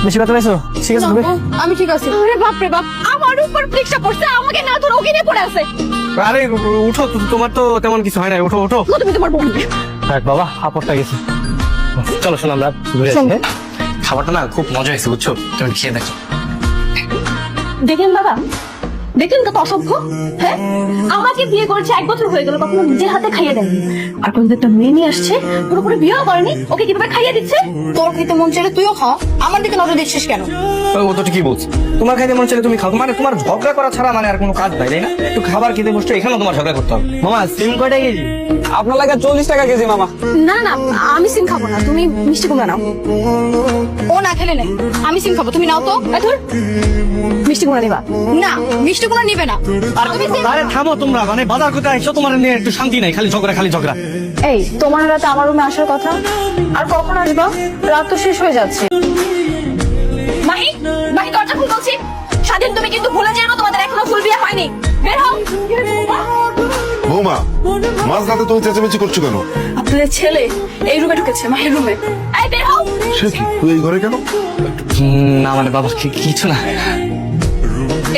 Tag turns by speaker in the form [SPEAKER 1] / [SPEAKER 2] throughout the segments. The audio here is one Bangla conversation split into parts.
[SPEAKER 1] বেশি ব্যথা পাইছো? ঠিক আছে তুমি?
[SPEAKER 2] আমি ঠিক আছি। আরে বাপ রে বাপ, আমার উপর প্লিকটা পড়ছে, আমাকে না ধরে ওখানে পড়ে আছে।
[SPEAKER 1] আরে উঠো, তোমার তো তেমন কিছু হয় না, ওঠো ওঠো।
[SPEAKER 2] তুমি তোমার বোন।
[SPEAKER 1] দেখ বাবা, আপরটা গেছে। চলো শোনো আমরা ঘুরে আসি, হ্যাঁ? খাবারটা না খুব মজা হয়েছে বুঝছো, তুমি খেয়ে দেখো।
[SPEAKER 2] দেখেন বাবা, দেখেন কত অসভ্য। হ্যাঁ, আমাকে বিয়ে করেছে 1 বছর হয়ে গেল, কখনো নিজের হাতে খাইয়ে দেয়নি। আর কোন একটা মেয়ে নিয়ে আসছে, পুরোপুরি বিয়েও করেনি, ওকে কিভাবে খাইয়ে দিচ্ছে? তোর খেতে মন চাইলে তুইও খা, আমার দিকে নজর দিচ্ছিস কেন?
[SPEAKER 1] ও তো ঠিকই বলছে, তোমার খাইতে মন চাইলে তুমি খাও, মানে তোমার ঝগড়া করা ছাড়া মানে আর কোনো কাজ নাই, তাই না? একটু খাবার খেতে বসছো, এখানেও তোমার ঝগড়া করতে হবে। মামা সিম কয়টা কেজি? আপনার লাগে 40 টাকা কেজি মামা।
[SPEAKER 2] না না, আমি সিম খাবো না, তুমি মিষ্টি কুমড়া নাও। ও না খেলে নেই, আমি সিম খাবো, তুমি নাও তো। ধর, মিষ্টি কুমড়া নিবা না? মিষ্টি কুমড়া নিবে না। আর তুমি
[SPEAKER 1] আরে থামো তোমরা, মানে বাজার করতে আইছো, তোমার নিয়ে একটু শান্তি নাই, খালি ঝগড়া খালি ঝগড়া।
[SPEAKER 2] এই, তোমার রাতে আমার রুমে আসার কথা, আর কখন আসবা? রাত তো শেষ হয়ে যাচ্ছে। মাহি, মাহি দরজা খুল বলছি। স্বাধীন, তুমি কিন্তু ভুলে যেও না তোমাদের এখনো ফুল বিয়ে হয়নি। বের হও।
[SPEAKER 3] বৌমা, মাঝরাতে তুমি চেঁচামেচি করছো কেন?
[SPEAKER 2] আপনাদের ছেলে এই রুমে ঢুকেছে, মাহির রুমে। এই বের হও।
[SPEAKER 3] সে কি, তুই এই ঘরে কেন?
[SPEAKER 1] না মানে বাবা কিছু না।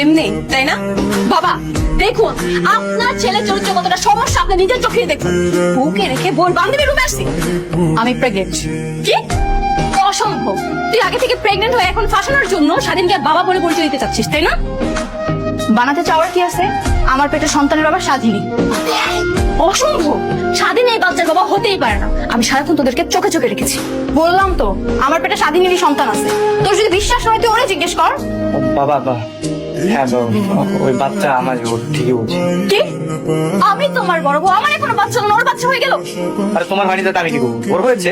[SPEAKER 2] এমনি তাই না বাবা? দেখুন আপনার ছেলে চরিত্র কতটা সমস্যা, আপনি নিজের চোখে দেখুন। বউকে রেখে বোন বান্ধবী রুমে আসছি। আমি প্রেগনেন্ট। কি? অসম্ভব। তুই আগে থেকে প্রেগনেন্ট হয়ে এখন ফাঁসানোর জন্য স্বাধীনকে বাবা বলে পরিচয় দিতে চাচ্ছিস, তাই না? বানাতে চাওয়ার কি আছে? আমার পেটে সন্তানের বাবা স্বাধীনই। অসম্ভব। স্বাধীন এই বাচ্চার বাবা হতেই পারে না। আমি সারাক্ষণ তোদেরকে চোখে চোখে রেখেছি। বললাম তো, আমার পেটে স্বাধীনেরই সন্তান আছে। তোর যদি বিশ্বাস হয় তুই ওরে জিজ্ঞেস কর।
[SPEAKER 1] বাবা হ্যাঁ ওই বাচ্চা আমার, ঠিকই বলছি।
[SPEAKER 2] কি? আমি তোমার বড় বউ, আমার এখনো বাচ্চা হলো না, ওর বাচ্চা হয়ে গেল?
[SPEAKER 1] আরে তোমার বাড়িতে আমি কি করবো, ওর হয়েছে।